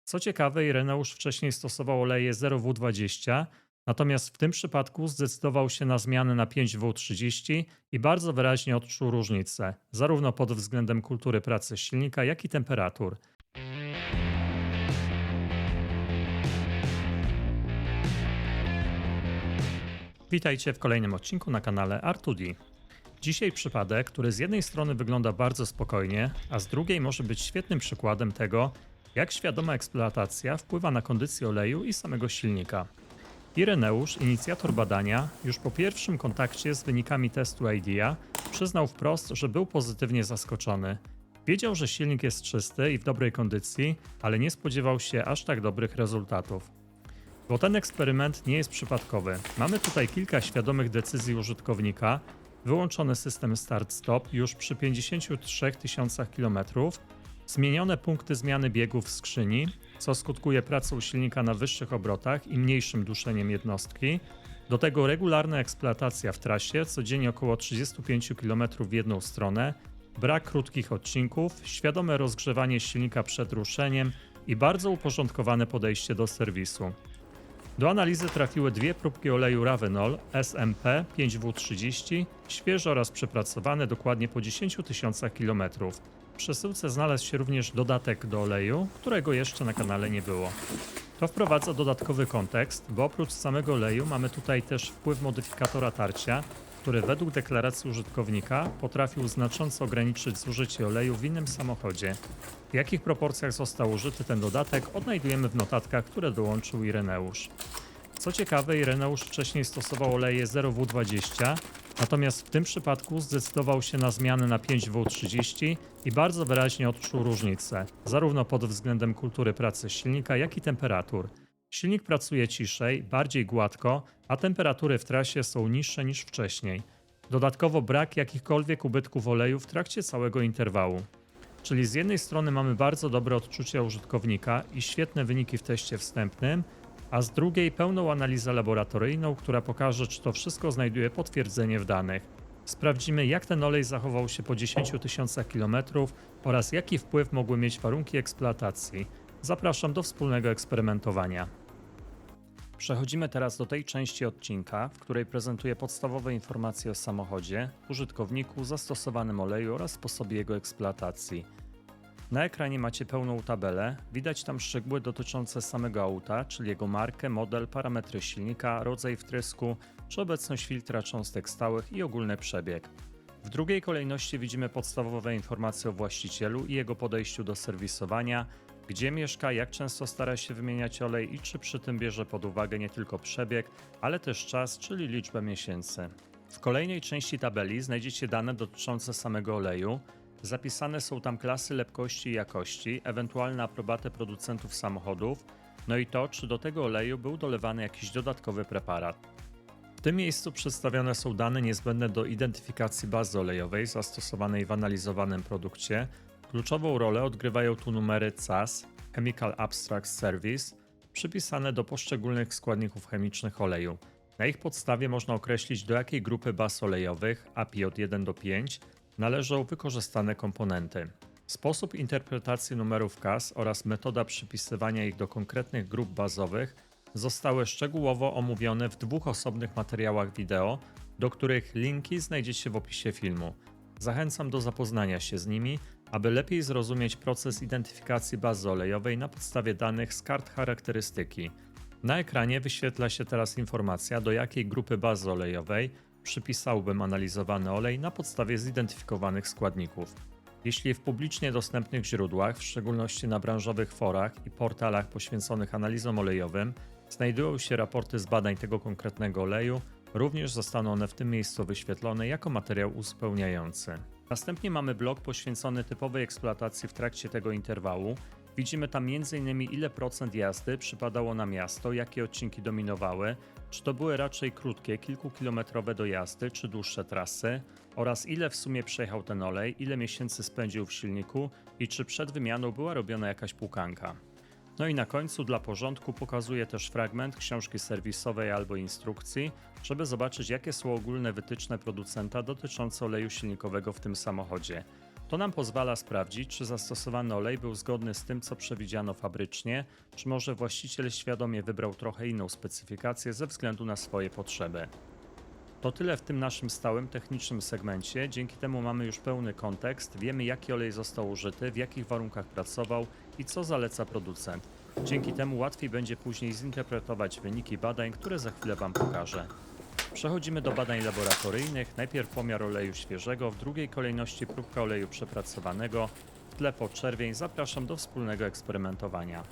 Co ciekawe, Ireneusz wcześniej stosował oleje 0W20, natomiast w tym przypadku zdecydował się na zmianę na 5W30 i bardzo wyraźnie odczuł różnicę, zarówno pod względem kultury pracy silnika, jak i temperatur. Witajcie w kolejnym odcinku na kanale R2D. Dzisiaj przypadek, który z jednej strony wygląda bardzo spokojnie, a z drugiej może być świetnym przykładem tego, jak świadoma eksploatacja wpływa na kondycję oleju i samego silnika. Ireneusz, inicjator badania, już po pierwszym kontakcie z wynikami testu IDEA przyznał wprost, że był pozytywnie zaskoczony. Wiedział, że silnik jest czysty i w dobrej kondycji, ale nie spodziewał się aż tak dobrych rezultatów. Bo ten eksperyment nie jest przypadkowy. Mamy tutaj kilka świadomych decyzji użytkownika, wyłączony system start-stop już przy 53 tysiącach km, zmienione punkty zmiany biegów w skrzyni, co skutkuje pracą silnika na wyższych obrotach i mniejszym duszeniem jednostki, do tego regularna eksploatacja w trasie, codziennie około 35 km w jedną stronę, brak krótkich odcinków, świadome rozgrzewanie silnika przed ruszeniem i bardzo uporządkowane podejście do serwisu. Do analizy trafiły dwie próbki oleju Ravenol SMP 5W30, świeże oraz przepracowane dokładnie po 10 tysiącach kilometrów. W przesyłce znalazł się również dodatek do oleju, którego jeszcze na kanale nie było. To wprowadza dodatkowy kontekst, bo oprócz samego oleju mamy tutaj też wpływ modyfikatora tarcia, który według deklaracji użytkownika potrafił znacząco ograniczyć zużycie oleju w innym samochodzie. W jakich proporcjach został użyty ten dodatek, odnajdujemy w notatkach, które dołączył Ireneusz. Co ciekawe, Ireneusz wcześniej stosował oleje 0W20, natomiast w tym przypadku zdecydował się na zmianę na 5W30 i bardzo wyraźnie odczuł różnicę, zarówno pod względem kultury pracy silnika, jak i temperatur. Silnik pracuje ciszej, bardziej gładko, a temperatury w trasie są niższe niż wcześniej. Dodatkowo brak jakichkolwiek ubytków oleju w trakcie całego interwału. Czyli z jednej strony mamy bardzo dobre odczucia użytkownika i świetne wyniki w teście wstępnym, a z drugiej pełną analizę laboratoryjną, która pokaże, czy to wszystko znajduje potwierdzenie w danych. Sprawdzimy, jak ten olej zachował się po 10 tysiącach kilometrów oraz jaki wpływ mogły mieć warunki eksploatacji. Zapraszam do wspólnego eksperymentowania. Przechodzimy teraz do tej części odcinka, w której prezentuję podstawowe informacje o samochodzie, użytkowniku, zastosowanym oleju oraz sposobie jego eksploatacji. Na ekranie macie pełną tabelę, widać tam szczegóły dotyczące samego auta, czyli jego markę, model, parametry silnika, rodzaj wtrysku, czy obecność filtra cząstek stałych i ogólny przebieg. W drugiej kolejności widzimy podstawowe informacje o właścicielu i jego podejściu do serwisowania, gdzie mieszka, jak często stara się wymieniać olej i czy przy tym bierze pod uwagę nie tylko przebieg, ale też czas, czyli liczbę miesięcy. W kolejnej części tabeli znajdziecie dane dotyczące samego oleju. Zapisane są tam klasy lepkości i jakości, ewentualne aprobaty producentów samochodów, no i to, czy do tego oleju był dolewany jakiś dodatkowy preparat. W tym miejscu przedstawione są dane niezbędne do identyfikacji bazy olejowej zastosowanej w analizowanym produkcie. Kluczową rolę odgrywają tu numery CAS, Chemical Abstract Service, przypisane do poszczególnych składników chemicznych oleju. Na ich podstawie można określić, do jakiej grupy baz olejowych, API od 1 do 5, należą wykorzystane komponenty. Sposób interpretacji numerów CAS oraz metoda przypisywania ich do konkretnych grup bazowych zostały szczegółowo omówione w dwóch osobnych materiałach wideo, do których linki znajdziecie w opisie filmu. Zachęcam do zapoznania się z nimi, aby lepiej zrozumieć proces identyfikacji bazy olejowej na podstawie danych z kart charakterystyki. Na ekranie wyświetla się teraz informacja, do jakiej grupy bazy olejowej przypisałbym analizowany olej na podstawie zidentyfikowanych składników. Jeśli w publicznie dostępnych źródłach, w szczególności na branżowych forach i portalach poświęconych analizom olejowym, znajdują się raporty z badań tego konkretnego oleju, również zostaną one w tym miejscu wyświetlone jako materiał uzupełniający. Następnie mamy blok poświęcony typowej eksploatacji w trakcie tego interwału. Widzimy tam m.in. ile procent jazdy przypadało na miasto, jakie odcinki dominowały, czy to były raczej krótkie, kilkukilometrowe dojazdy, czy dłuższe trasy, oraz ile w sumie przejechał ten olej, ile miesięcy spędził w silniku i czy przed wymianą była robiona jakaś płukanka. No i na końcu dla porządku pokazuję też fragment książki serwisowej albo instrukcji, żeby zobaczyć, jakie są ogólne wytyczne producenta dotyczące oleju silnikowego w tym samochodzie. To nam pozwala sprawdzić, czy zastosowany olej był zgodny z tym, co przewidziano fabrycznie, czy może właściciel świadomie wybrał trochę inną specyfikację ze względu na swoje potrzeby. To tyle w tym naszym stałym technicznym segmencie. Dzięki temu mamy już pełny kontekst, wiemy jaki olej został użyty, w jakich warunkach pracował i co zaleca producent. Dzięki temu łatwiej będzie później zinterpretować wyniki badań, które za chwilę Wam pokażę. Przechodzimy do badań laboratoryjnych. Najpierw pomiar oleju świeżego, w drugiej kolejności próbka oleju przepracowanego. W tle podczerwień. Zapraszam do wspólnego eksperymentowania.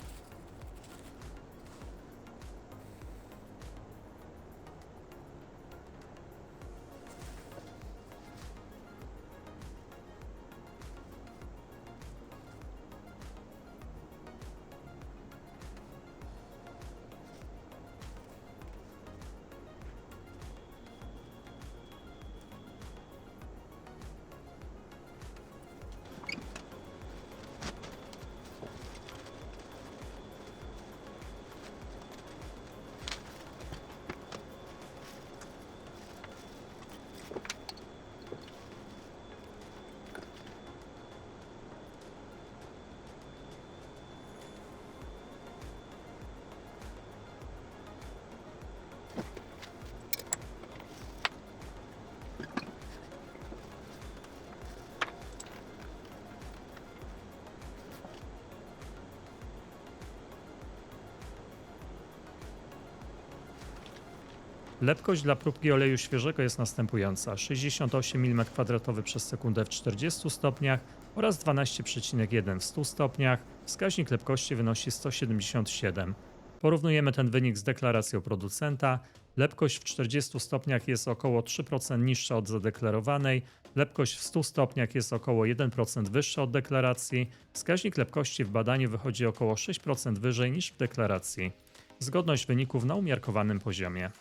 Lepkość dla próbki oleju świeżego jest następująca: 68 mm² przez sekundę w 40 stopniach oraz 12,1 w 100 stopniach. Wskaźnik lepkości wynosi 177. Porównujemy ten wynik z deklaracją producenta. Lepkość w 40 stopniach jest około 3% niższa od zadeklarowanej, lepkość w 100 stopniach jest około 1% wyższa od deklaracji. Wskaźnik lepkości w badaniu wychodzi około 6% wyżej niż w deklaracji. Zgodność wyników na umiarkowanym poziomie.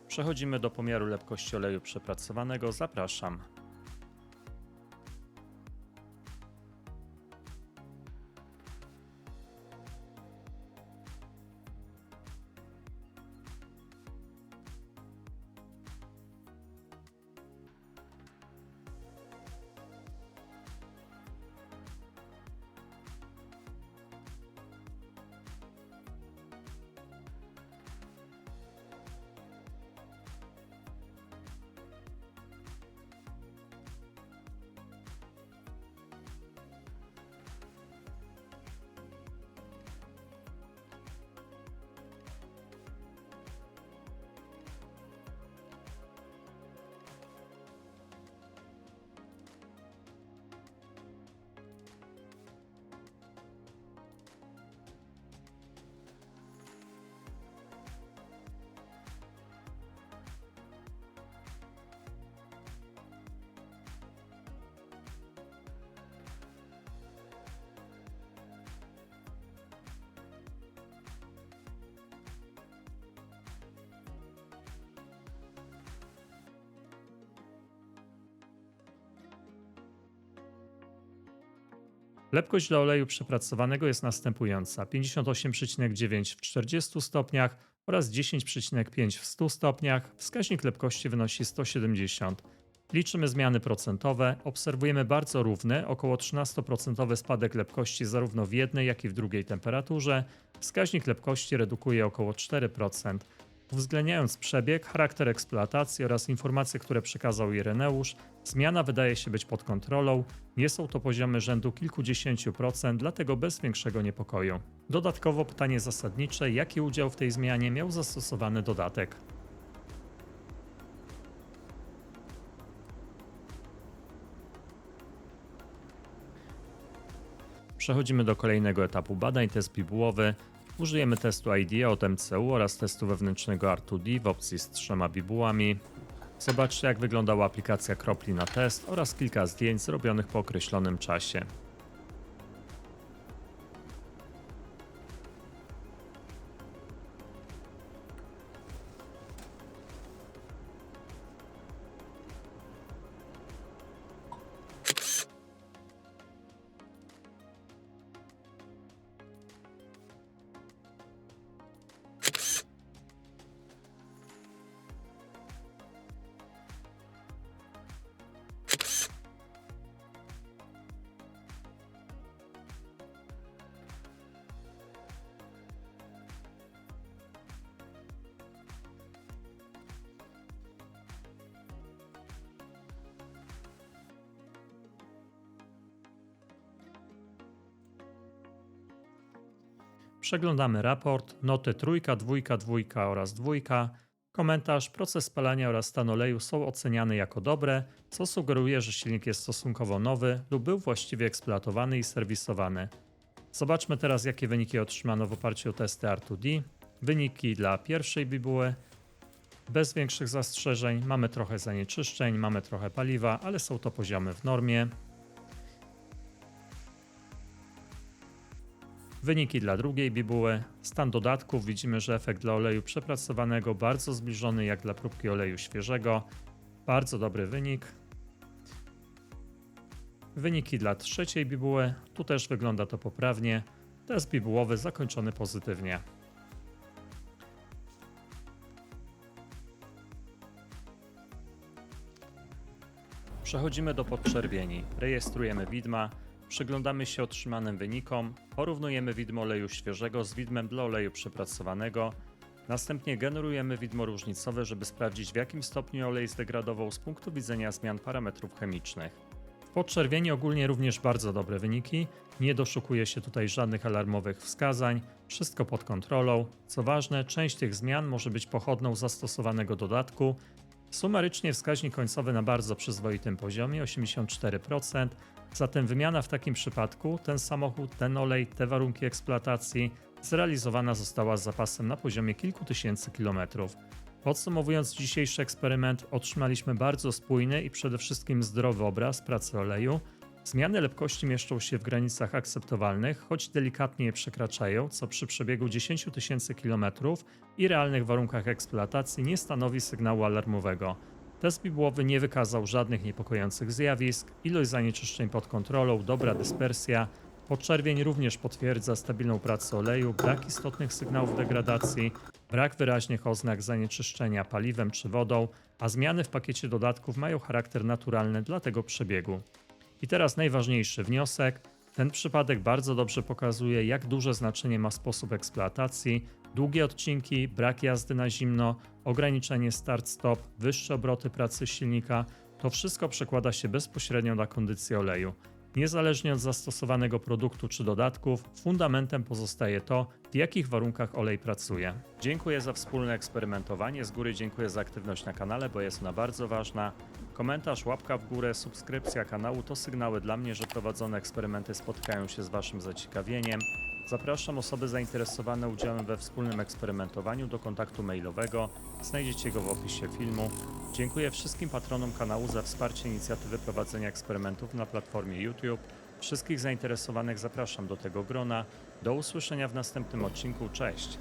Przechodzimy do pomiaru lepkości oleju przepracowanego. Zapraszam. Lepkość dla oleju przepracowanego jest następująca: 58,9 w 40 stopniach oraz 10,5 w 100 stopniach. Wskaźnik lepkości wynosi 170. Liczymy zmiany procentowe. Obserwujemy bardzo równy, około 13% spadek lepkości zarówno w jednej, jak i w drugiej temperaturze. Wskaźnik lepkości redukuje około 4%. Uwzględniając przebieg, charakter eksploatacji oraz informacje, które przekazał Ireneusz, zmiana wydaje się być pod kontrolą. Nie są to poziomy rzędu kilkudziesięciu procent, dlatego bez większego niepokoju. Dodatkowo pytanie zasadnicze: jaki udział w tej zmianie miał zastosowany dodatek? Przechodzimy do kolejnego etapu badań, test bibułowy. Użyjemy testu IDEA od MCU oraz testu wewnętrznego R2D w opcji z 3 bibułami. Zobaczcie, jak wyglądała aplikacja kropli na test oraz kilka zdjęć zrobionych po określonym czasie. Przeglądamy raport, noty trójka, dwójka, dwójka oraz dwójka. Komentarz, proces spalania oraz stan oleju są oceniane jako dobre, co sugeruje, że silnik jest stosunkowo nowy lub był właściwie eksploatowany i serwisowany. Zobaczmy teraz, jakie wyniki otrzymano w oparciu o testy R2D. Wyniki dla pierwszej bibuły. Bez większych zastrzeżeń, mamy trochę zanieczyszczeń, mamy trochę paliwa, ale są to poziomy w normie. Wyniki dla drugiej bibuły. Stan dodatków, widzimy, że efekt dla oleju przepracowanego bardzo zbliżony jak dla próbki oleju świeżego. Bardzo dobry wynik. Wyniki dla trzeciej bibuły. Tu też wygląda to poprawnie. Test bibułowy zakończony pozytywnie. Przechodzimy do podczerwieni. Rejestrujemy widma. Przyglądamy się otrzymanym wynikom, porównujemy widmo oleju świeżego z widmem dla oleju przepracowanego, następnie generujemy widmo różnicowe, żeby sprawdzić, w jakim stopniu olej zdegradował z punktu widzenia zmian parametrów chemicznych. W podczerwieni ogólnie również bardzo dobre wyniki, nie doszukuje się tutaj żadnych alarmowych wskazań, wszystko pod kontrolą. Co ważne, część tych zmian może być pochodną zastosowanego dodatku. Sumarycznie wskaźnik końcowy na bardzo przyzwoitym poziomie 84%, zatem wymiana w takim przypadku, ten samochód, ten olej, te warunki eksploatacji zrealizowana została z zapasem na poziomie kilku tysięcy kilometrów. Podsumowując dzisiejszy eksperyment, otrzymaliśmy bardzo spójny i przede wszystkim zdrowy obraz pracy oleju. Zmiany lepkości mieszczą się w granicach akceptowalnych, choć delikatnie je przekraczają, co przy przebiegu 10 tysięcy kilometrów i realnych warunkach eksploatacji nie stanowi sygnału alarmowego. Test bibułowy nie wykazał żadnych niepokojących zjawisk, ilość zanieczyszczeń pod kontrolą, dobra dyspersja. Podczerwień również potwierdza stabilną pracę oleju, brak istotnych sygnałów degradacji, brak wyraźnych oznak zanieczyszczenia paliwem czy wodą, a zmiany w pakiecie dodatków mają charakter naturalny dla tego przebiegu. I teraz najważniejszy wniosek. Ten przypadek bardzo dobrze pokazuje, jak duże znaczenie ma sposób eksploatacji, długie odcinki, brak jazdy na zimno, ograniczenie start-stop, wyższe obroty pracy silnika. To wszystko przekłada się bezpośrednio na kondycję oleju. Niezależnie od zastosowanego produktu czy dodatków, fundamentem pozostaje to, w jakich warunkach olej pracuje. Dziękuję za wspólne eksperymentowanie. Z góry dziękuję za aktywność na kanale, bo jest ona bardzo ważna. Komentarz, łapka w górę, subskrypcja kanału to sygnały dla mnie, że prowadzone eksperymenty spotkają się z Waszym zaciekawieniem. Zapraszam osoby zainteresowane udziałem we wspólnym eksperymentowaniu do kontaktu mailowego. Znajdziecie go w opisie filmu. Dziękuję wszystkim patronom kanału za wsparcie inicjatywy prowadzenia eksperymentów na platformie YouTube. Wszystkich zainteresowanych zapraszam do tego grona. Do usłyszenia w następnym odcinku. Cześć!